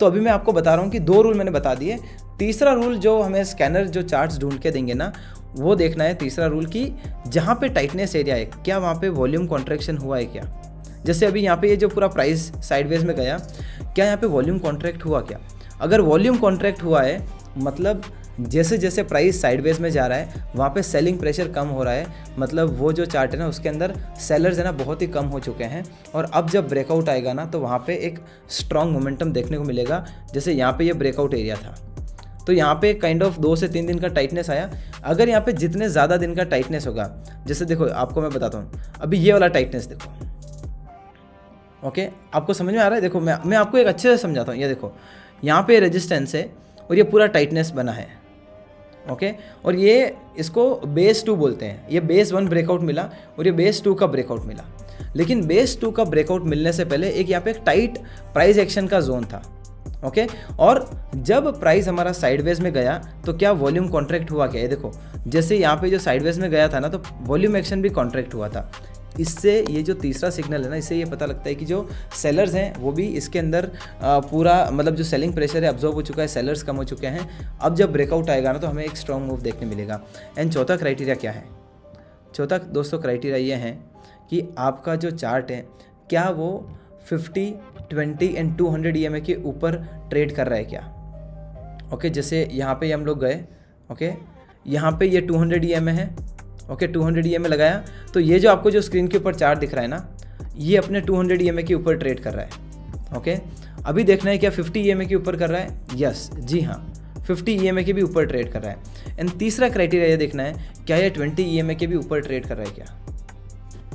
तो अभी मैं आपको बता रहा हूँ कि 2 रूल मैंने बता दिए। तीसरा रूल जो हमें स्कैनर जो चार्ट्स ढूंढ के देंगे ना, वो देखना है तीसरा रूल कि जहाँ पे टाइटनेस एरिया है क्या वहाँ पे वॉल्यूम कॉन्ट्रैक्शन हुआ है क्या। जैसे अभी यहाँ पे ये जो पूरा प्राइस साइडवेज में गया, क्या यहाँ पे वॉल्यूम कॉन्ट्रैक्ट हुआ क्या। अगर वॉल्यूम कॉन्ट्रैक्ट हुआ है मतलब जैसे जैसे प्राइस साइडवेज में जा रहा है वहाँ पे सेलिंग प्रेशर कम हो रहा है, मतलब वो जो चार्ट है ना उसके अंदर सेलर्स है ना बहुत ही कम हो चुके हैं। और अब जब ब्रेकआउट आएगा ना तो वहाँ पे एक स्ट्रॉन्ग मोमेंटम देखने को मिलेगा। जैसे यहाँ पे ये ब्रेकआउट एरिया था तो यहाँ पे काइंड ऑफ 2 से 3 दिन का टाइटनेस आया। अगर यहाँ पे जितने ज़्यादा दिन का टाइटनेस होगा, जैसे देखो आपको मैं बताता हूँ, अभी ये वाला टाइटनेस देखो, ओके आपको समझ में आ रहा है। देखो मैं आपको एक अच्छे से समझाता हूँ। ये देखो यहाँ पे रेजिस्टेंस है और ये पूरा टाइटनेस बना है, ओके और ये इसको बेस 2 बोलते हैं। ये बेस 1 ब्रेकआउट मिला और ये बेस 2 का ब्रेकआउट मिला। लेकिन बेस 2 का ब्रेकआउट मिलने से पहले एक यहाँ पे एक टाइट प्राइस एक्शन का जोन था, ओके और जब प्राइस हमारा साइडवेज में गया तो क्या वॉल्यूम कॉन्ट्रैक्ट हुआ क्या। ये देखो जैसे यहाँ पे जो साइडवेज में गया था ना तो वॉल्यूम एक्शन भी कॉन्ट्रैक्ट हुआ था। इससे ये जो तीसरा सिग्नल है ना, इससे ये पता लगता है कि जो सेलर्स हैं वो भी इसके अंदर पूरा मतलब जो सेलिंग प्रेशर है अब्जॉर्ब हो चुका है, सेलर्स कम हो चुके हैं। अब जब ब्रेकआउट आएगा ना तो हमें एक स्ट्रॉन्ग मूव देखने मिलेगा। एंड चौथा क्राइटेरिया क्या है, चौथा दोस्तों क्राइटेरिया ये है कि आपका जो चार्ट है क्या वो 50, 20 एंड 200 EMA के ऊपर ट्रेड कर रहा है क्या। ओके जैसे यहाँ पे हम लोग गए, ओके यहाँ पे ये 200 EMA है, ओके 200 EMA लगाया तो ये जो आपको जो स्क्रीन के ऊपर चार्ट दिख रहा है ना, ये अपने 200 EMA के ऊपर ट्रेड कर रहा है। ओके अभी देखना है क्या 50 EMA के ऊपर कर रहा है। यस जी हाँ 50 EMA के भी ऊपर ट्रेड कर रहा है। एंड तीसरा क्राइटेरिया ये देखना है क्या ये 20 EMA के भी ऊपर ट्रेड कर रहा है क्या।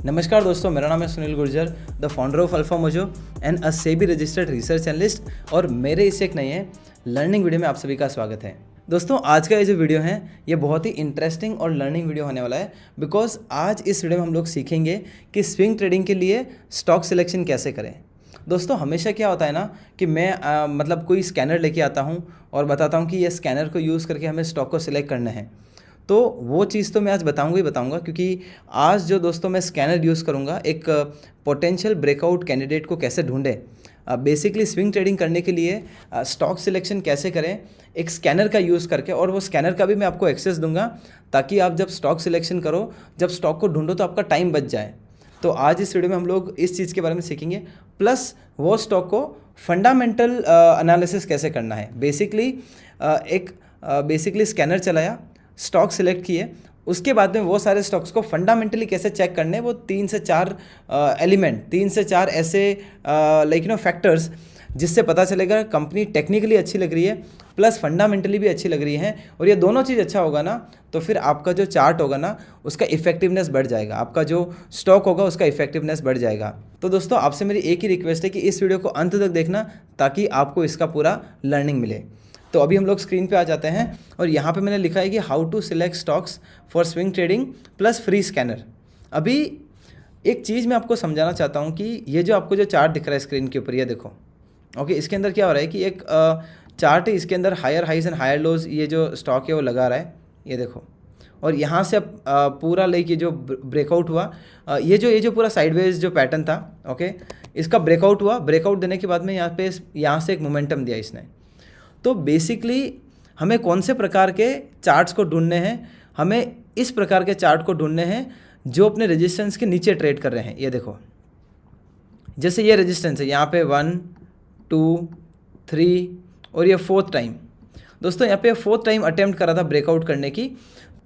नमस्कार दोस्तों, मेरा नाम है Sunil Gurjar, the founder of alpha mojo and a SEBI registered research analyst, और मेरे इस एक नए लर्निंग वीडियो में आप सभी का स्वागत है। दोस्तों आज का ये जो वीडियो है ये बहुत ही इंटरेस्टिंग और लर्निंग वीडियो होने वाला है, बिकॉज आज इस वीडियो में हम लोग सीखेंगे कि स्विंग ट्रेडिंग के लिए स्टॉक सिलेक्शन कैसे करें। दोस्तों हमेशा क्या होता है ना कि मैं मतलब कोई स्कैनर लेके आता हूँ और बताता हूँ कि ये स्कैनर को यूज़ करके हमें स्टॉक को सिलेक्ट करना है। तो वो चीज़ तो मैं आज बताऊंगा ही बताऊंगा, क्योंकि आज जो दोस्तों मैं स्कैनर यूज़ करूंगा एक पोटेंशियल ब्रेकआउट कैंडिडेट को कैसे ढूंढें, बेसिकली स्विंग ट्रेडिंग करने के लिए स्टॉक सिलेक्शन कैसे करें एक स्कैनर का यूज़ करके, और वो स्कैनर का भी मैं आपको एक्सेस दूंगा ताकि आप जब स्टॉक सिलेक्शन करो, जब स्टॉक को ढूंढो तो आपका टाइम बच जाए। तो आज इस वीडियो में हम लोग इस चीज़ के बारे में सीखेंगे, प्लस वो स्टॉक को फंडामेंटल एनालिसिस कैसे करना है। बेसिकली स्कैनर चलाया, स्टॉक सिलेक्ट किए, उसके बाद में वो सारे स्टॉक्स को फंडामेंटली कैसे चेक करने, वो 3 से 4 एलिमेंट, 3 से 4 ऐसे फैक्टर्स जिससे पता चलेगा कंपनी टेक्निकली अच्छी लग रही है प्लस फंडामेंटली भी अच्छी लग रही है। और ये दोनों चीज़ अच्छा होगा ना तो फिर आपका जो चार्ट होगा ना उसका इफेक्टिवनेस बढ़ जाएगा, आपका जो स्टॉक होगा उसका इफेक्टिवनेस बढ़ जाएगा। तो दोस्तों आपसे मेरी एक ही रिक्वेस्ट है कि इस वीडियो को अंत तक देखना ताकि आपको इसका पूरा लर्निंग मिले। तो अभी हम लोग स्क्रीन पे आ जाते हैं और यहाँ पे मैंने लिखा है कि how to select stocks for swing trading plus free scanner. अभी एक चीज़ मैं आपको समझाना चाहता हूँ कि ये जो आपको जो चार्ट दिख रहा है स्क्रीन के ऊपर, ये देखो ओके इसके अंदर क्या हो रहा है कि एक चार्ट है, इसके अंदर higher highs and higher lows ये जो स्टॉक है वो लगा रहा है, ये देखो। और यहाँ से अब पूरा लेके जो ब्रेकआउट हुआ, ये जो पूरा साइडवेज जो पैटर्न था, ओके इसका ब्रेकआउट हुआ। ब्रेकआउट देने के बाद में यहाँ से एक मोमेंटम दिया इसने। तो बेसिकली हमें कौन से प्रकार के चार्ट्स को ढूंढने हैं, हमें इस प्रकार के चार्ट को ढूंढने हैं जो अपने रेजिस्टेंस के नीचे ट्रेड कर रहे हैं। ये देखो जैसे ये रेजिस्टेंस है यहाँ पे 1, 2, 3 और ये 4th टाइम। दोस्तों यहाँ पे 4th टाइम अटेम्प्ट करा था ब्रेकआउट करने की।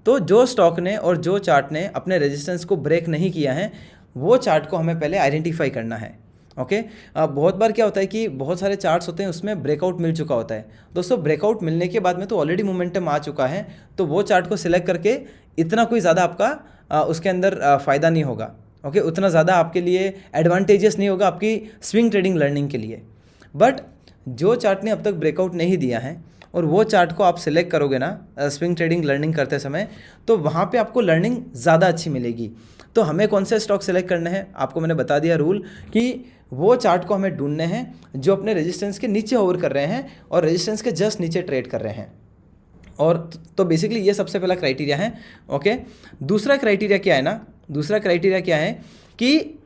तो जो स्टॉक ने और जो चार्ट ने अपने रेजिस्टेंस को ब्रेक नहीं किया है वो चार्ट को हमें पहले आइडेंटिफाई करना है। ओके बहुत बार क्या होता है कि बहुत सारे चार्ट्स होते हैं उसमें ब्रेकआउट मिल चुका होता है। दोस्तों ब्रेकआउट मिलने के बाद में तो ऑलरेडी मोमेंटम आ चुका है, तो वो चार्ट को सिलेक्ट करके इतना कोई ज़्यादा आपका उसके अंदर फ़ायदा नहीं होगा। ओके उतना ज़्यादा आपके लिए एडवांटेजेस नहीं होगा आपकी स्विंग ट्रेडिंग लर्निंग के लिए। बट जो चार्ट ने अब तक ब्रेकआउट नहीं दिया है और वो चार्ट को आप सिलेक्ट करोगे ना स्विंग ट्रेडिंग लर्निंग करते समय, तो वहाँ पे आपको लर्निंग ज़्यादा अच्छी मिलेगी। तो हमें कौन से स्टॉक सेलेक्ट करने हैं, आपको मैंने बता दिया रूल कि वो चार्ट को हमें ढूंढने हैं जो अपने रेजिस्टेंस के नीचे होवर कर रहे हैं और रेजिस्टेंस के जस्ट नीचे ट्रेड कर रहे हैं। और तो बेसिकली ये सबसे पहला क्राइटेरिया है। ओके दूसरा क्राइटेरिया क्या है ना, दूसरा क्राइटेरिया क्या है कि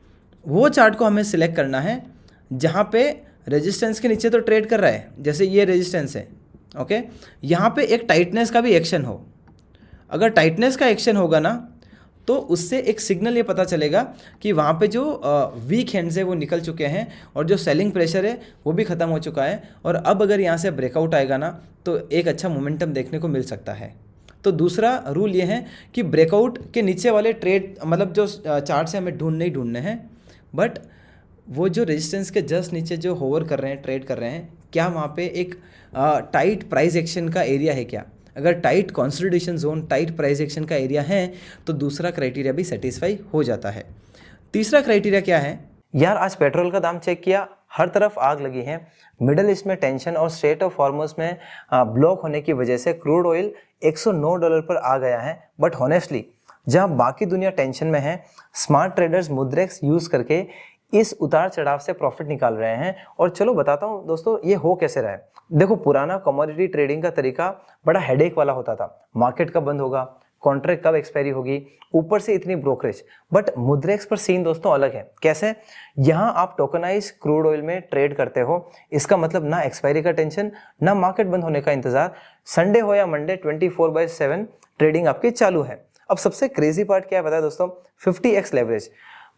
वो चार्ट को हमें सिलेक्ट करना है जहाँ पे रेजिस्टेंस के नीचे तो ट्रेड कर रहा है, जैसे ये रेजिस्टेंस है, ओके। यहाँ पे एक टाइटनेस का भी एक्शन हो, अगर टाइटनेस का एक्शन होगा ना तो उससे एक सिग्नल ये पता चलेगा कि वहाँ पे जो वीक हैंड्स है वो निकल चुके हैं और जो सेलिंग प्रेशर है वो भी ख़त्म हो चुका है। और अब अगर यहाँ से ब्रेकआउट आएगा ना तो एक अच्छा मोमेंटम देखने को मिल सकता है। तो दूसरा रूल ये है कि ब्रेकआउट के नीचे वाले ट्रेड मतलब जो चार्ट से हमें ढूंढने हैं, बट वो जो रेजिस्टेंस के जस्ट नीचे जो होवर कर रहे हैं, ट्रेड कर रहे हैं, क्या वहाँ पे एक टाइट प्राइस एक्शन का एरिया है क्या? अगर tight consolidation zone, tight price action का एरिया है तो दूसरा क्राइटेरिया भी सेटिस्फाई हो जाता है। तीसरा क्राइटेरिया क्या है यार? आज पेट्रोल का दाम चेक किया, हर तरफ आग लगी है। मिडल ईस्ट में टेंशन और स्ट्रेट ऑफ हॉर्मुज़ में ब्लॉक होने की वजह से क्रूड ऑयल $109 पर आ गया है। बट हॉनेस्टली जहां बाकी दुनिया टेंशन में है, स्मार्ट ट्रेडर्स मुद्रेक्स यूज करके इस उतार चढ़ाव से प्रॉफिट निकाल रहे हैं। और चलो बताता हूं दोस्तों ये हो कैसे रहा है। देखो, पुराना कमोडिटी ट्रेडिंग का तरीका बड़ा हेडेक वाला होता था। मार्केट कब बंद होगा, कॉन्ट्रैक्ट कब एक्सपायरी होगी, ऊपर से इतनी ब्रोकरेज। बट मुद्रेक्स पर सीन दोस्तों अलग है। कैसे? यहाँ आप टोकनाइज क्रूड ऑयल में ट्रेड करते हो, इसका मतलब ना एक्सपायरी का टेंशन, ना मार्केट बंद होने का इंतजार। संडे हो या मंडे 24/7 ट्रेडिंग आपकी चालू है। अब सबसे क्रेजी पार्ट क्या है पता है दोस्तों? 50x leverage.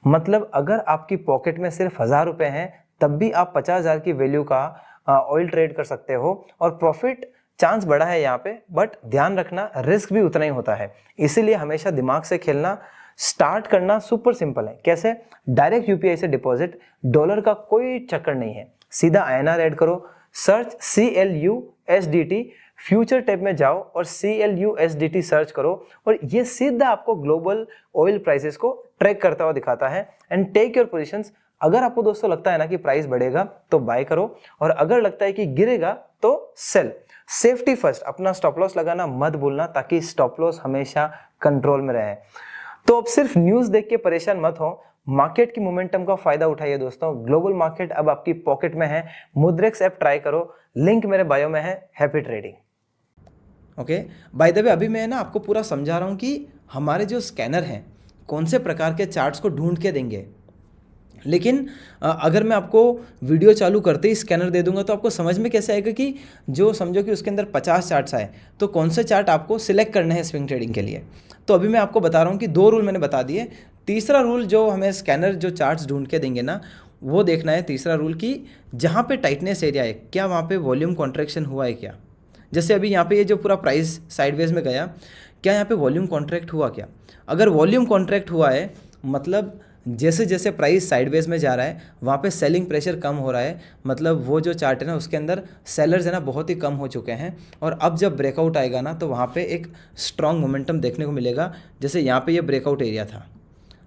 मतलब अगर आपकी पॉकेट में सिर्फ 1000 रुपए हैं तब भी आप 50,000 की वैल्यू का ऑयल ट्रेड कर सकते हो और प्रॉफिट चांस बड़ा है यहाँ पे। बट ध्यान रखना रिस्क भी उतना ही होता है, इसीलिए हमेशा दिमाग से खेलना। स्टार्ट करना सुपर सिंपल है। कैसे? डायरेक्ट यूपीआई से डिपॉजिट, डॉलर का कोई चक्कर नहीं है, सीधा INR ऐड करो, सर्च CLUSDT, फ्यूचर टैब में जाओ और CLUSDT सर्च करो और ये सीधा आपको ग्लोबल ऑयल प्राइसेस को ट्रैक करता हुआ दिखाता है। And take your positions. अगर आपको दोस्तों लगता है ना कि प्राइस बढ़ेगा तो बाय करो, और अगर लगता है कि गिरेगा तो सेल। सेफ्टी फर्स्ट, अपना स्टॉप लॉस लगाना मत भूलना ताकि स्टॉप लॉस हमेशा कंट्रोल में रहे। तो अब सिर्फ न्यूज देख के परेशान मत हो, मार्केट की मोमेंटम का फायदा उठाइए दोस्तों। ग्लोबल मार्केट अब आपकी पॉकेट में है। मुद्रेक्स ऐप ट्राई करो, लिंक मेरे बायो में है। Happy trading. Okay, by the वे अभी मैं ना आपको पूरा समझा रहा हूँ कि हमारे जो स्कैनर हैं कौन से प्रकार के चार्ट्स को ढूंढ के देंगे। लेकिन अगर मैं आपको वीडियो चालू करते ही स्कैनर दे दूंगा तो आपको समझ में कैसे आएगा कि जो समझो कि उसके अंदर 50 चार्ट्स आए तो कौन से चार्ट आपको सिलेक्ट करने हैं स्विंग ट्रेडिंग के लिए। तो अभी मैं आपको बता रहा हूँ कि 2 रूल मैंने बता दिए। तीसरा रूल जो हमें स्कैनर जो चार्ट्स ढूंढ के देंगे ना, वो देखना है तीसरा रूल कि जहाँ पे टाइटनेस एरिया है क्या वहाँ पे वॉल्यूम कॉन्ट्रैक्शन हुआ है क्या। जैसे अभी यहाँ पे ये जो पूरा प्राइस साइडवेज में गया, क्या यहाँ पे वॉल्यूम कॉन्ट्रैक्ट हुआ क्या? अगर वॉल्यूम कॉन्ट्रैक्ट हुआ है मतलब जैसे जैसे प्राइस साइडवेज में जा रहा है वहाँ पे सेलिंग प्रेशर कम हो रहा है, मतलब वो जो चार्ट है ना उसके अंदर सेलर्स है ना बहुत ही कम हो चुके हैं। और अब जब ब्रेकआउट आएगा ना तो वहाँ पे एक स्ट्रॉन्ग मोमेंटम देखने को मिलेगा। जैसे यहाँ पे ये ब्रेकआउट एरिया था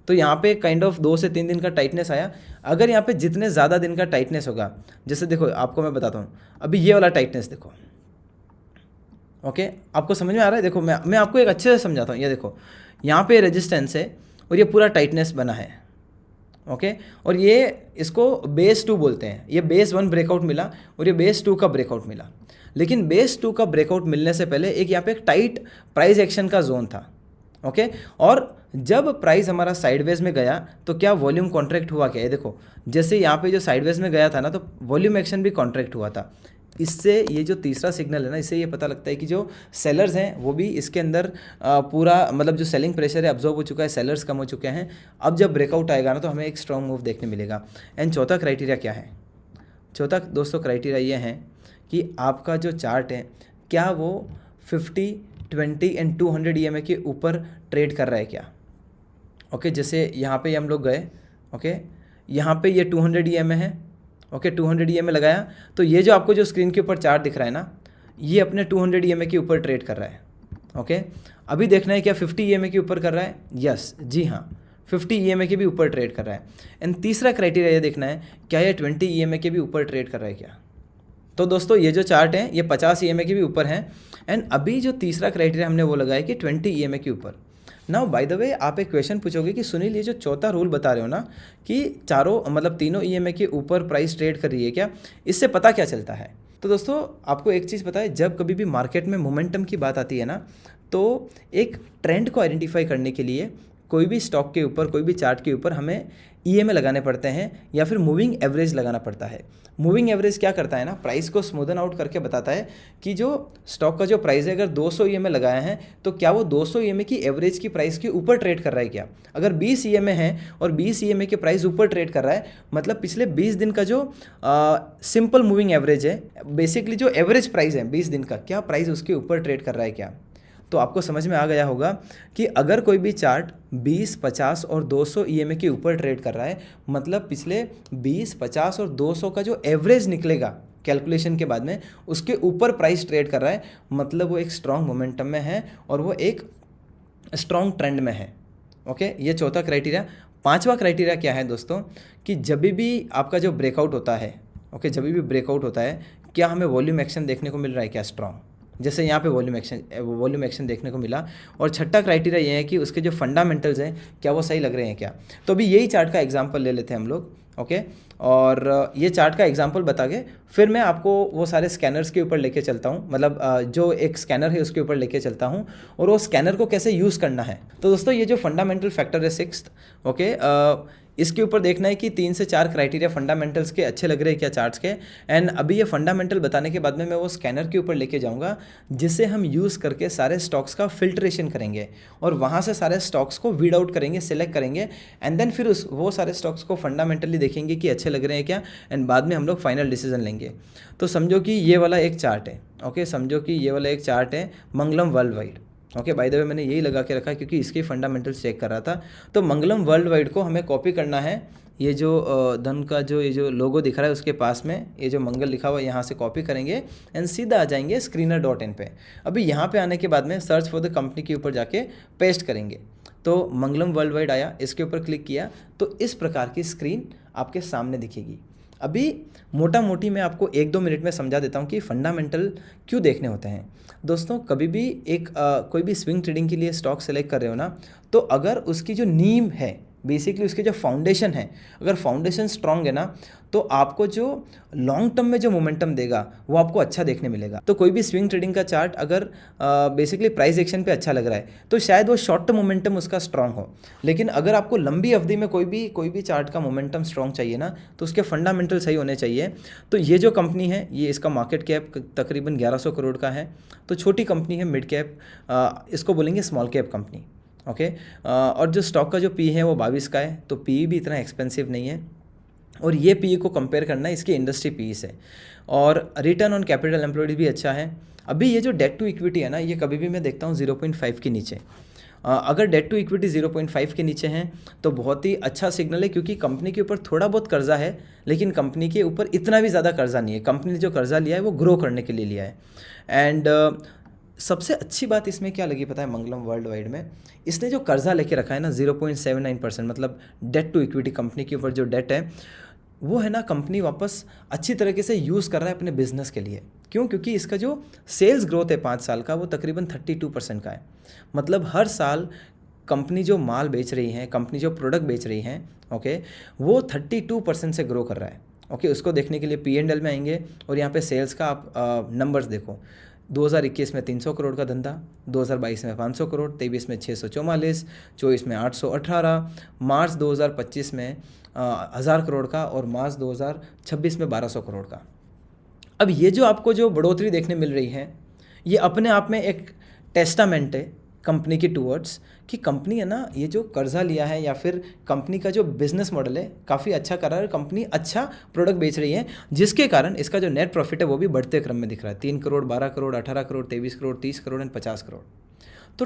तो यहाँ पे काइंड ऑफ 2 से 3 दिन का टाइटनेस आया। अगर यहाँ पे जितने ज़्यादा दिन का टाइटनेस होगा, जैसे देखो आपको मैं बताता हूँ, अभी ये वाला टाइटनेस देखो, ओके आपको समझ में आ रहा है? देखो मैं आपको एक अच्छे से समझाता हूँ। ये देखो यहाँ पे रेजिस्टेंस है और ये पूरा टाइटनेस बना है, ओके और ये इसको बेस 2 बोलते हैं। ये बेस 1 ब्रेकआउट मिला और ये बेस 2 का ब्रेकआउट मिला। लेकिन बेस 2 का ब्रेकआउट मिलने से पहले एक यहाँ पे एक टाइट प्राइस एक्शन का जोन था, ओके और जब प्राइस हमारा साइडवेज में गया तो क्या वॉल्यूम कॉन्ट्रैक्ट हुआ क्या? ये देखो जैसे यहाँ पे जो साइडवेज में गया था ना तो वॉल्यूम एक्शन भी कॉन्ट्रैक्ट हुआ था। इससे ये जो तीसरा सिग्नल है ना, इससे ये पता लगता है कि जो सेलर्स हैं वो भी इसके अंदर पूरा मतलब जो सेलिंग प्रेशर है अब्जॉर्ब हो चुका है, सेलर्स कम हो चुके हैं। अब जब ब्रेकआउट आएगा ना तो हमें एक स्ट्रॉन्ग मूव देखने मिलेगा। एंड चौथा क्राइटेरिया क्या है? चौथा दोस्तों क्राइटेरिया ये है कि आपका जो चार्ट है क्या वो 50, 20 एंड 200 EMA के ऊपर ट्रेड कर रहा है क्या? ओके जैसे यहाँ पे हम लोग गए, ओके यहाँ पे ये 200 EMA है, ओके 200 EMA लगाया तो ये जो आपको जो स्क्रीन के ऊपर चार्ट दिख रहा है ना, ये अपने 200 EMA के ऊपर ट्रेड कर रहा है, ओके अभी देखना है क्या 50 EMA के ऊपर कर रहा है? यस जी हाँ, 50 EMA के भी ऊपर ट्रेड कर रहा है। एंड तीसरा क्राइटेरिया ये देखना है क्या ये 20 EMA के भी ऊपर ट्रेड कर रहा है क्या? तो दोस्तों ये जो चार्ट है ये 50 EMA के भी ऊपर है। एंड अभी जो तीसरा क्राइटेरिया हमने वो लगाया कि 20 EMA के ऊपर। नाउ बाय द वे आप एक क्वेश्चन पूछोगे कि सुनील ये जो चौथा रूल बता रहे हो ना कि चारों मतलब तीनों EMA के ऊपर प्राइस ट्रेड कर रही है क्या, इससे पता क्या चलता है? तो दोस्तों आपको एक चीज़ पता है, जब कभी भी मार्केट में मोमेंटम की बात आती है ना तो एक ट्रेंड को आइडेंटिफाई करने के लिए कोई भी स्टॉक के ऊपर, कोई भी चार्ट के ऊपर हमें ईएमए लगाने पड़ते हैं या फिर मूविंग एवरेज लगाना पड़ता है। मूविंग एवरेज क्या करता है ना, प्राइस को स्मूदन आउट करके बताता है कि जो स्टॉक का जो प्राइस है, अगर 200 ईएमए लगाया है तो क्या वो 200 ईएमए की एवरेज की प्राइस के ऊपर ट्रेड कर रहा है क्या। अगर 20 ईएमए है और 20 ईएमए के प्राइस ऊपर ट्रेड कर रहा है, मतलब पिछले 20 दिन का जो सिंपल मूविंग एवरेज है, बेसिकली जो एवरेज प्राइस है 20 दिन का, क्या प्राइस उसके ऊपर ट्रेड कर रहा है क्या। तो आपको समझ में आ गया होगा कि अगर कोई भी चार्ट 20, 50 और 200 ईएमए के ऊपर ट्रेड कर रहा है, मतलब पिछले 20, 50 और 200 का जो एवरेज निकलेगा कैलकुलेशन के बाद में, उसके ऊपर प्राइस ट्रेड कर रहा है, मतलब वो एक स्ट्रॉन्ग मोमेंटम में है और वो एक स्ट्रॉन्ग ट्रेंड में है। ओके, ये चौथा क्राइटेरिया। पांचवा क्राइटेरिया क्या है दोस्तों, कि जब भी आपका जो ब्रेकआउट होता है, ओके, जब भी ब्रेकआउट होता है, क्या हमें वॉल्यूम एक्शन देखने को मिल रहा है क्या स्ट्रॉन्ग, जैसे यहाँ पे वॉल्यूम एक्शन देखने को मिला। और छठा क्राइटेरिया ये है कि उसके जो फंडामेंटल्स हैं क्या वो सही लग रहे हैं क्या। तो अभी यही चार्ट का एग्जांपल ले लेते हैं हम लोग, ओके। और ये चार्ट का एग्जांपल बता के फिर मैं आपको वो सारे स्कैनर्स के ऊपर लेके चलता हूँ, मतलब जो एक स्कैनर है उसके ऊपर लेके चलता हूँ और वो स्कैनर को कैसे यूज़ करना है। तो दोस्तों ये जो फंडामेंटल फैक्टर है 6th, ओके, इसके ऊपर देखना है कि 3 से 4 क्राइटेरिया फंडामेंटल्स के अच्छे लग रहे हैं क्या चार्ट्स के। एंड अभी ये फंडामेंटल बताने के बाद में मैं वो स्कैनर के ऊपर लेके जाऊंगा जिसे हम यूज़ करके सारे स्टॉक्स का फिल्ट्रेशन करेंगे और वहाँ से सारे स्टॉक्स को वीड आउट करेंगे, सिलेक्ट करेंगे एंड देन फिर वो सारे स्टॉक्स को फंडामेंटली देखेंगे कि अच्छे लग रहे हैं क्या, एंड बाद में हम लोग फाइनल डिसीजन लेंगे। तो समझो कि ये वाला एक चार्ट है, ओके, समझो कि ये वाला एक चार्ट है Mangalam world wide, okay. By the way मैंने यही लगा के रखा क्योंकि इसके फंडामेंटल्स चेक कर रहा था। तो मंगलम वर्ल्ड वाइड को हमें कॉपी करना है, ये जो धन का जो ये जो लोगो दिख रहा है उसके पास में ये जो मंगल लिखा हुआ है यहाँ से कॉपी करेंगे एंड सीधा आ जाएंगे screener.in पे। अभी यहाँ पे आने के बाद में सर्च फॉर द कंपनी के ऊपर जाके पेस्ट करेंगे तो मंगलम वर्ल्ड वाइड आया, इसके ऊपर क्लिक किया तो इस प्रकार की स्क्रीन आपके सामने दिखेगी। अभी मोटा मोटी मैं आपको 1-2 मिनट में समझा देता हूँ कि फंडामेंटल क्यों देखने होते हैं। दोस्तों कभी भी एक कोई भी स्विंग ट्रेडिंग के लिए स्टॉक सेलेक्ट कर रहे हो ना, तो अगर उसकी जो नींव है, बेसिकली उसके जो फाउंडेशन है, अगर फाउंडेशन स्ट्रांग है ना, तो आपको जो लॉन्ग टर्म में जो मोमेंटम देगा वो आपको अच्छा देखने मिलेगा। तो कोई भी स्विंग ट्रेडिंग का चार्ट अगर बेसिकली प्राइस एक्शन पे अच्छा लग रहा है तो शायद वो शॉर्ट टर्म मोमेंटम उसका स्ट्रांग हो, लेकिन अगर आपको लंबी अवधि में कोई भी चार्ट का मोमेंटम स्ट्रांग चाहिए ना, तो उसके फंडामेंटल सही होने चाहिए। तो ये जो कंपनी है, ये इसका मार्केट कैप तकरीबन 1100 करोड़ का है, तो छोटी कंपनी है, मिड कैप, इसको बोलेंगे स्मॉल कैप कंपनी, ओके। और जो स्टॉक का जो पी है वो 22 का है, तो पी भी इतना एक्सपेंसिव नहीं है। और ये पी को कंपेयर करना है इसके इंडस्ट्री पी से, और रिटर्न ऑन कैपिटल एम्प्लॉयड भी अच्छा है। अभी ये जो डेट टू इक्विटी है ना, ये कभी भी मैं देखता हूँ 0.5 के नीचे। अगर डेट टू इक्विटी 0.5 के नीचे हैं तो बहुत ही अच्छा सिग्नल है, क्योंकि कंपनी के ऊपर थोड़ा बहुत कर्जा है, लेकिन कंपनी के ऊपर इतना भी ज़्यादा कर्जा नहीं है। कंपनी ने जो कर्जा लिया है वो ग्रो करने के लिए लिया है। एंड सबसे अच्छी बात इसमें क्या लगी पता है, मंगलम वर्ल्ड वाइड में इसने जो कर्जा लेके रखा है ना 0.79%, मतलब डेट टू इक्विटी कंपनी के ऊपर जो डेट है वो है ना, कंपनी वापस अच्छी तरीके से यूज़ कर रहा है अपने बिजनेस के लिए। क्यों? क्योंकि इसका जो सेल्स ग्रोथ है 5 साल का वो तकरीबन 32% का है। मतलब हर साल कंपनी जो माल बेच रही है, कंपनी जो प्रोडक्ट बेच रही है, ओके, वो 32% से ग्रो कर रहा है। ओके, उसको देखने के लिए P&L में आएंगे और यहाँ पे सेल्स का आप नंबर्स देखो। 2021 में 300 करोड़ का धंधा, 2022 में 500 करोड़, 23 में 644, 24 में 818, मार्च 2025 में 1000 करोड़ का, और मार्च 2026 में 1200 करोड़ का। अब ये जो आपको जो बढ़ोतरी देखने मिल रही है, ये अपने आप में एक टेस्टामेंट है कंपनी की टूवर्ड्स, कि कंपनी है ना, ये जो कर्जा लिया है या फिर कंपनी का जो बिजनेस मॉडल है काफ़ी अच्छा कर रहा है, कंपनी अच्छा प्रोडक्ट बेच रही है, जिसके कारण इसका जो नेट प्रॉफिट है वो भी बढ़ते क्रम में दिख रहा है। 3 करोड़, 12 करोड़, 18 करोड़, 23 करोड़, 30 करोड़ एंड 50 करोड़। तो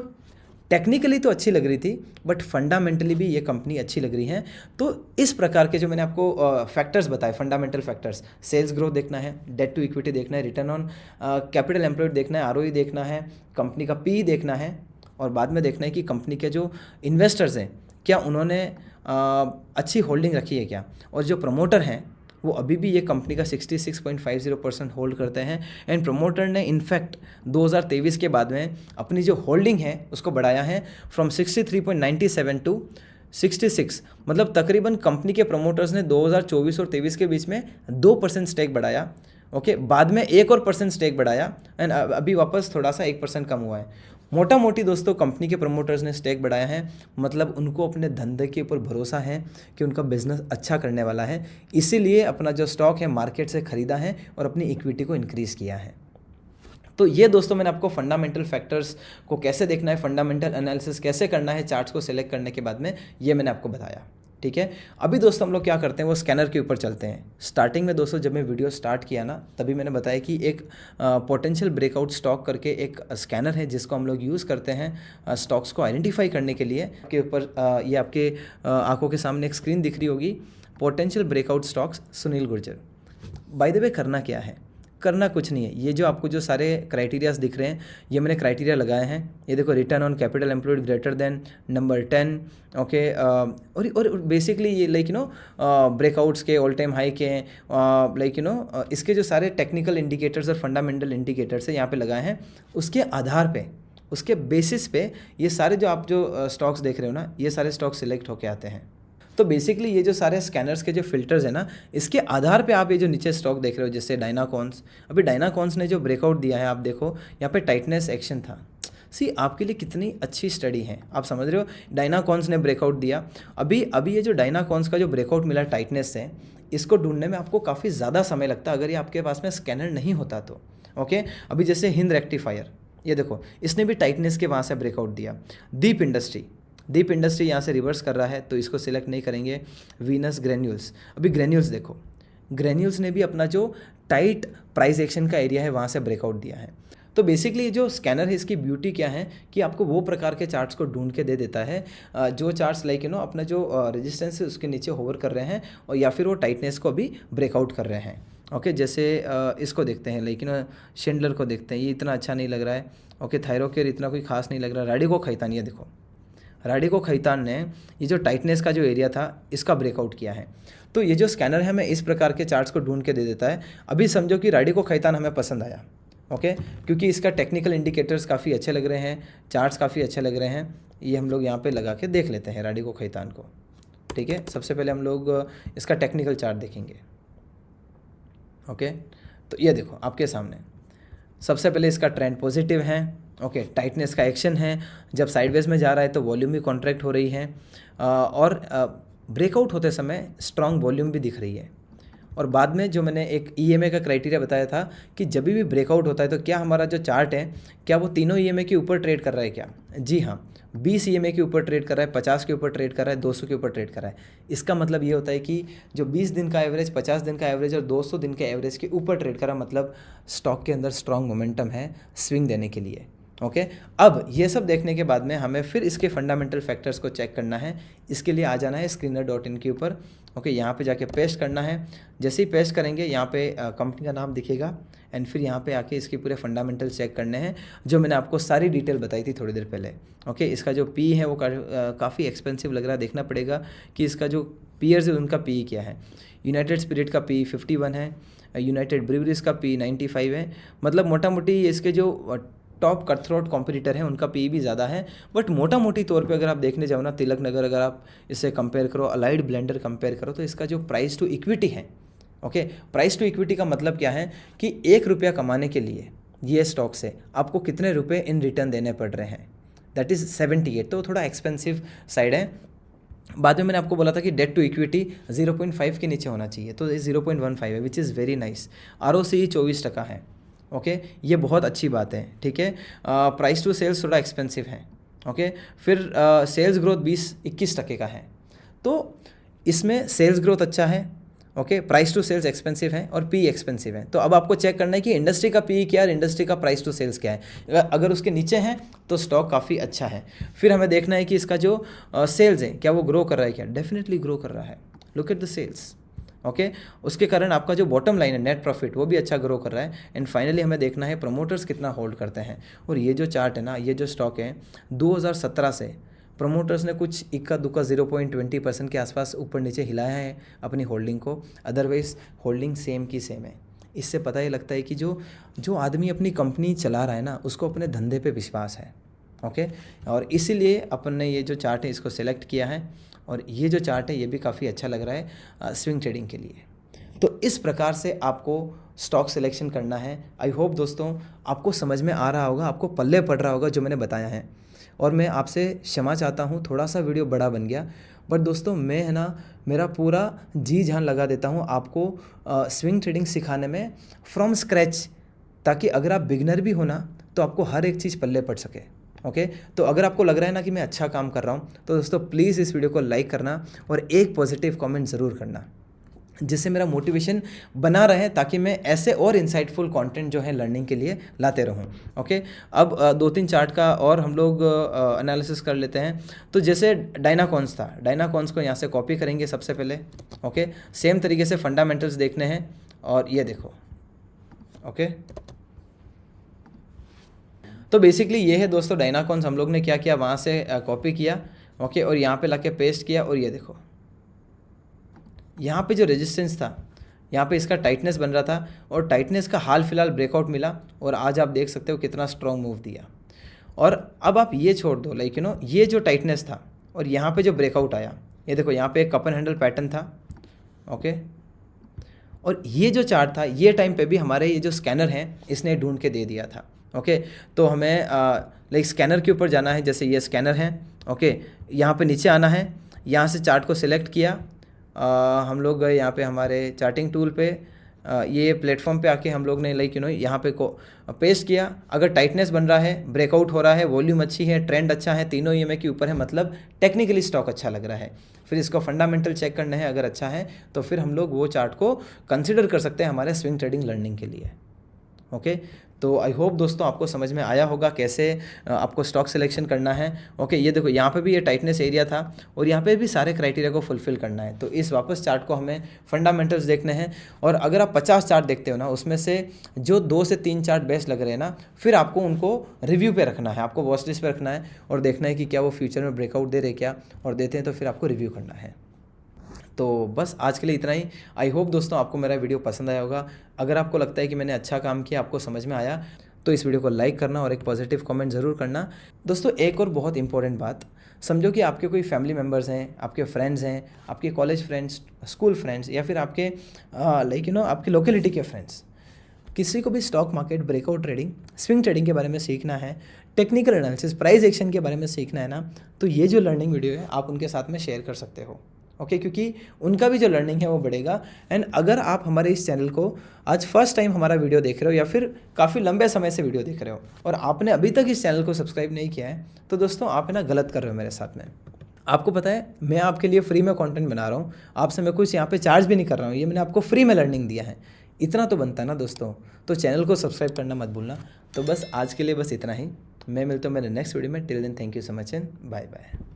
टेक्निकली तो अच्छी लग रही थी, बट फंडामेंटली भी ये कंपनी अच्छी लग रही है। तो इस प्रकार के जो मैंने आपको फैक्टर्स बताए, फंडामेंटल फैक्टर्स, सेल्स ग्रोथ देखना है, डेट टू इक्विटी देखना है, रिटर्न ऑन कैपिटल एम्प्लॉयड देखना है, ROE देखना है, कंपनी का PE देखना है, और बाद में देखना है कि कंपनी के जो इन्वेस्टर्स हैं क्या उन्होंने अच्छी होल्डिंग रखी है क्या, और जो प्रमोटर हैं वो अभी भी ये कंपनी का 66.50% होल्ड करते हैं। एंड प्रमोटर ने इनफैक्ट 2023 के बाद में अपनी जो होल्डिंग है उसको बढ़ाया है फ्रॉम 63.97 टू 66, मतलब तकरीबन कंपनी के प्रमोटर्स ने 2024 और 23 के बीच में 2% स्टेक बढ़ाया। ओके, बाद में 1% स्टेक बढ़ाया एंड अभी वापस थोड़ा सा 1% कम हुआ है। मोटा मोटी दोस्तों कंपनी के प्रमोटर्स ने स्टेक बढ़ाया है, मतलब उनको अपने धंधे के ऊपर भरोसा है कि उनका बिजनेस अच्छा करने वाला है, इसीलिए अपना जो स्टॉक है मार्केट से ख़रीदा है और अपनी इक्विटी को इंक्रीज़ किया है। तो ये दोस्तों मैंने आपको फंडामेंटल फैक्टर्स को कैसे देखना है, फंडामेंटल एनालिसिस कैसे करना है चार्ट्स को सेलेक्ट करने के बाद में, ये मैंने आपको बताया। ठीक है, अभी दोस्तों हम लोग क्या करते हैं, वो स्कैनर के ऊपर चलते हैं। स्टार्टिंग में दोस्तों जब मैं वीडियो स्टार्ट किया ना, तभी मैंने बताया कि एक पोटेंशियल ब्रेकआउट स्टॉक करके एक स्कैनर है जिसको हम लोग यूज़ करते हैं स्टॉक्स को आइडेंटिफाई करने के लिए। के ऊपर ये आपके आंखों के सामने एक स्क्रीन दिख रही होगी, potential breakout stocks Sunil Gurjar. Bye the वे करना क्या है, करना कुछ नहीं है, ये जो आपको जो सारे क्राइटेरियाज दिख रहे हैं ये मैंने क्राइटेरिया लगाए हैं। ये देखो, return on capital employed greater than number 10, okay, और बेसिकली ये लाइक यू नो ब्रेकआउट्स के ऑल टाइम हाई के लाइक यू नो इसके जो सारे टेक्निकल इंडिकेटर्स और फंडामेंटल इंडिकेटर्स है यहाँ पे लगाए हैं। उसके आधार पे, उसके बेसिस पे ये सारे जो आप जो स्टॉक्स देख रहे हो ना, ये सारे स्टॉक्स सिलेक्ट होके आते हैं। तो बेसिकली ये जो सारे स्कैनर्स के जो फिल्टर्स हैं ना, इसके आधार पे आप ये जो नीचे स्टॉक देख रहे हो जैसे डायनाकॉन्स, अभी डायनाकॉन्स ने जो ब्रेकआउट दिया है आप देखो यहाँ पे टाइटनेस एक्शन था। सी आपके लिए कितनी अच्छी स्टडी है, आप समझ रहे हो, डायनाकॉन्स ने ब्रेकआउट दिया। अभी ये जो डायनाकॉन्स का जो ब्रेकआउट मिला टाइटनेस से, इसको ढूंढने में आपको काफ़ी ज़्यादा समय लगता अगर ये आपके पास में स्कैनर नहीं होता तो। ओके, अभी जैसे हिंद रेक्टिफायर, ये देखो इसने भी टाइटनेस के वहाँ से ब्रेकआउट दिया। दीप इंडस्ट्री यहाँ से रिवर्स कर रहा है तो इसको सिलेक्ट नहीं करेंगे। वीनस ग्रेन्यूल्स, अभी ग्रेन्यूल्स देखो, ग्रेन्यूल्स ने भी अपना जो टाइट प्राइस एक्शन का एरिया है वहाँ से ब्रेकआउट दिया है। तो बेसिकली जो स्कैनर है इसकी ब्यूटी क्या है कि आपको वो प्रकार के चार्ट्स को ढूंढ के दे देता है जो चार्ट्स लाइक यू नो अपना जो रेजिस्टेंस है उसके नीचे होवर कर रहे हैं और या फिर वो टाइटनेस को भी ब्रेकआउट कर रहे हैं। ओके, जैसे इसको देखते हैं, लेकिन शिंडलर को देखते हैं, ये इतना अच्छा नहीं लग रहा है। ओके, थायरोकेयर इतना कोई खास नहीं लग रहा। रैडिको खैतान, ये देखो रैडिको खैतान ने ये जो टाइटनेस का जो एरिया था इसका ब्रेकआउट किया है। तो ये जो स्कैनर है हमें इस प्रकार के चार्ट्स को ढूंढ के दे देता है। अभी समझो कि रैडिको खैतान हमें पसंद आया, ओके, क्योंकि इसका टेक्निकल इंडिकेटर्स काफ़ी अच्छे लग रहे हैं, चार्ट्स काफ़ी अच्छे लग रहे हैं। ये हम लोग यहाँ पे लगा के देख लेते हैं रैडिको खैतान को। ठीक है, सबसे पहले हम लोग इसका टेक्निकल चार्ट देखेंगे। ओके, तो ये देखो आपके सामने सबसे पहले इसका ट्रेंड पॉजिटिव है। ओके, टाइटनेस का एक्शन है, जब साइडवेज में जा रहा है तो वॉल्यूम भी कॉन्ट्रैक्ट हो रही है और ब्रेकआउट होते समय स्ट्रॉन्ग वॉल्यूम भी दिख रही है। और बाद में जो मैंने एक EMA का क्राइटेरिया बताया था कि जब भी ब्रेकआउट होता है तो क्या हमारा जो चार्ट है क्या वो तीनों EMA के ऊपर ट्रेड कर रहा है क्या? जी हाँ, 20 EMA के ऊपर ट्रेड कर रहा है, 50 के ऊपर ट्रेड कर रहा है, 200 के ऊपर ट्रेड कर रहा है। इसका मतलब ये होता है कि जो 20 दिन का एवरेज, 50 दिन का एवरेज और 200 दिन के एवरेज के ऊपर ट्रेड कर रहा है, मतलब स्टॉक के अंदर स्ट्रॉन्ग मोमेंटम है स्विंग देने के लिए। ओके, अब ये सब देखने के बाद में हमें फिर इसके फंडामेंटल फैक्टर्स को चेक करना है। इसके लिए आ जाना है screener.in के ऊपर। ओके, यहाँ पे जाके पेस्ट करना है। जैसे ही पेस्ट करेंगे यहाँ पे कंपनी का नाम दिखेगा एंड फिर यहाँ पे आके इसके पूरे फंडामेंटल चेक करने हैं जो मैंने आपको सारी डिटेल बताई थी थोड़ी देर पहले। ओके, इसका जो पी है वो काफ़ी एक्सपेंसिव लग रहा है, देखना पड़ेगा कि इसका जो पीयर्स है उनका पी क्या है। यूनाइटेड स्पिरिट का पी 51 है, यूनाइटेड ब्रीवरीज का पी 95 है, मतलब मोटा मोटी इसके जो टॉप कटथ्रोट कॉम्पिटिटर हैं उनका पी भी ज़्यादा है। बट मोटा मोटी तौर पे अगर आप देखने जाओ ना, तिलक नगर अगर आप इससे कंपेयर करो, अलाइड ब्लेंडर कंपेयर करो, तो इसका जो प्राइस टू इक्विटी है, ओके, प्राइस टू इक्विटी का मतलब क्या है कि 1 रुपया कमाने के लिए ये स्टॉक से आपको कितने रुपए इन रिटर्न देने पड़ रहे हैं, दैट इज़ 78। तो थोड़ा एक्सपेंसिव साइड है। बाद में मैंने आपको बोला था कि डेट टू इक्विटी 0.5 के नीचे होना चाहिए, तो ये 0.15 है, which is very nice. ROCE 24% है। ओके, ये बहुत अच्छी बात है। ठीक है, प्राइस टू सेल्स थोड़ा एक्सपेंसिव है। ओके, फिर सेल्स ग्रोथ 20-21% का है, तो इसमें सेल्स ग्रोथ अच्छा है। Okay, price to sales expensive है और पी एक्सपेंसिव है। तो अब आपको चेक करना है कि इंडस्ट्री का पी क्या है और इंडस्ट्री का प्राइस टू सेल्स क्या है। अगर उसके नीचे हैं तो स्टॉक काफ़ी अच्छा है। फिर हमें देखना है कि इसका जो सेल्स है क्या वो ग्रो कर रहा है क्या? डेफिनेटली ग्रो कर रहा है, look at the sales. Okay, उसके कारण आपका जो बॉटम लाइन है नेट प्रॉफिट वो भी अच्छा ग्रो कर रहा है। एंड फाइनली हमें देखना है प्रमोटर्स कितना होल्ड करते हैं। और ये जो चार्ट है ना, ये जो स्टॉक है 2017 से प्रमोटर्स ने कुछ इक्का दुक्का 0.20% के आसपास ऊपर नीचे हिलाया है अपनी होल्डिंग को, अदरवाइज होल्डिंग सेम की सेम है। इससे पता ये लगता है कि जो आदमी अपनी कंपनी चला रहा है ना, उसको अपने धंधे पे विश्वास है। ओके, और इसीलिए अपन ने ये जो चार्ट है इसको सेलेक्ट किया है। और ये जो चार्ट है ये भी काफ़ी अच्छा लग रहा है स्विंग ट्रेडिंग के लिए। तो इस प्रकार से आपको स्टॉक सिलेक्शन करना है। आई होप दोस्तों आपको समझ में आ रहा होगा, आपको पल्ले पड़ रहा होगा जो मैंने बताया है। और मैं आपसे क्षमा चाहता हूँ, थोड़ा सा वीडियो बड़ा बन गया, बट दोस्तों मैं है ना मेरा पूरा जी जान लगा देता हूँ आपको स्विंग ट्रेडिंग सिखाने में फ्रॉम स्क्रैच, ताकि अगर आप बिगनर भी हो ना तो आपको हर एक चीज़ पल्ले पड़ सके। ओके, तो अगर आपको लग रहा है ना कि मैं अच्छा काम कर रहा हूँ, तो दोस्तों प्लीज़ इस वीडियो को लाइक करना और एक पॉजिटिव कमेंट ज़रूर करना, जिससे मेरा मोटिवेशन बना रहे, ताकि मैं ऐसे और इंसाइटफुल कंटेंट जो है लर्निंग के लिए लाते रहूं। ओके, अब 2-3 चार्ट का और हम लोग एनालिसिस कर लेते हैं। तो जैसे डायनाकॉन्स था, डायनाकॉन्स को यहाँ से कॉपी करेंगे सबसे पहले। ओके, सेम तरीके से फंडामेंटल्स देखने हैं, और ये देखो। ओके, तो बेसिकली ये है दोस्तों डायनाकॉन्स, हम लोग ने क्या किया, वहाँ से कॉपी किया। ओके, और यहाँ पे लाके पेस्ट किया, और ये देखो यहाँ पे जो रेजिस्टेंस था, यहाँ पे इसका टाइटनेस बन रहा था, और टाइटनेस का हाल फिलहाल ब्रेकआउट मिला, और आज आप देख सकते हो कितना स्ट्रॉन्ग मूव दिया। और अब आप ये छोड़ दो, लाइक ये जो टाइटनेस था और यहाँ पे जो ब्रेकआउट आया, ये देखो यहाँ पे एक कप एंड हैंडल पैटर्न था। ओके, और ये जो चार्ट था, ये टाइम पे भी हमारे ये जो स्कैनर हैं इसने ढूंढ के दे दिया था। ओके, तो हमें लाइक स्कैनर के ऊपर जाना है, जैसे ये स्कैनर है। ओके, यहाँ पे नीचे आना है, यहाँ से चार्ट को सिलेक्ट किया, हम लोग गए यहाँ पे हमारे चार्टिंग टूल पे, ये प्लेटफॉर्म पे आके हम लोग ने लाइक यहाँ पे को पेस्ट किया। अगर टाइटनेस बन रहा है, ब्रेकआउट हो रहा है, वॉल्यूम अच्छी है, ट्रेंड अच्छा है, तीनों ईएमए के ऊपर है, मतलब टेक्निकली स्टॉक अच्छा लग रहा है। फिर इसको फंडामेंटल चेक करना है, अगर अच्छा है तो फिर हम लोग वो चार्ट को कंसिडर कर सकते हैं हमारे स्विंग ट्रेडिंग लर्निंग के लिए। ओके, तो आई होप दोस्तों आपको समझ में आया होगा कैसे आपको स्टॉक सिलेक्शन करना है। ओके, ये देखो यहाँ पे भी ये टाइटनेस एरिया था, और यहाँ पे भी सारे क्राइटेरिया को फुलफिल करना है। तो इस वापस चार्ट को हमें फंडामेंटल्स देखने हैं, और अगर आप 50 चार्ट देखते हो ना, उसमें से जो 2 से 3 चार्ट बेस्ट लग रहे हैं ना, फिर आपको उनको रिव्यू पे रखना है, आपको वॉच लिस्ट पे रखना है, और देखना है कि क्या वो फ्यूचर में ब्रेकआउट दे रहे क्या, और देते हैं तो फिर आपको रिव्यू करना है। तो बस आज के लिए इतना ही। आई होप दोस्तों आपको मेरा वीडियो पसंद आया होगा। अगर आपको लगता है कि मैंने अच्छा काम किया, आपको समझ में आया, तो इस वीडियो को लाइक करना और एक पॉजिटिव कमेंट ज़रूर करना। दोस्तों एक और बहुत इंपॉर्टेंट बात, समझो कि आपके कोई फैमिली मेम्बर्स हैं, आपके फ्रेंड्स हैं, आपके कॉलेज फ्रेंड्स, स्कूल फ्रेंड्स, या फिर आपके लाइक आपके लोकेलिटी के फ्रेंड्स, किसी को भी stock market, breakout trading, swing trading के बारे में सीखना है, टेक्निकल एनालिसिस, प्राइस एक्शन के बारे में सीखना है ना, तो ये जो लर्निंग वीडियो है आप उनके साथ में शेयर कर सकते हो। ओके, क्योंकि उनका भी जो लर्निंग है वो बढ़ेगा। एंड अगर आप हमारे इस चैनल को आज फर्स्ट टाइम हमारा वीडियो देख रहे हो, या फिर काफ़ी लंबे समय से वीडियो देख रहे हो, और आपने अभी तक इस चैनल को सब्सक्राइब नहीं किया है, तो दोस्तों आप है ना गलत कर रहे हो मेरे साथ में। आपको पता है मैं आपके लिए फ्री में कंटेंट बना रहा हूँ, आपसे मैं कुछ यहाँ पे चार्ज भी नहीं कर रहा हूँ, ये मैंने आपको फ्री में लर्निंग दिया है, इतना तो बनता है ना दोस्तों। तो चैनल को सब्सक्राइब करना मत भूलना। तो बस आज के लिए बस इतना ही, मैं मिलता हूँ मेरे नेक्स्ट वीडियो में। Till then thank you so much and bye bye.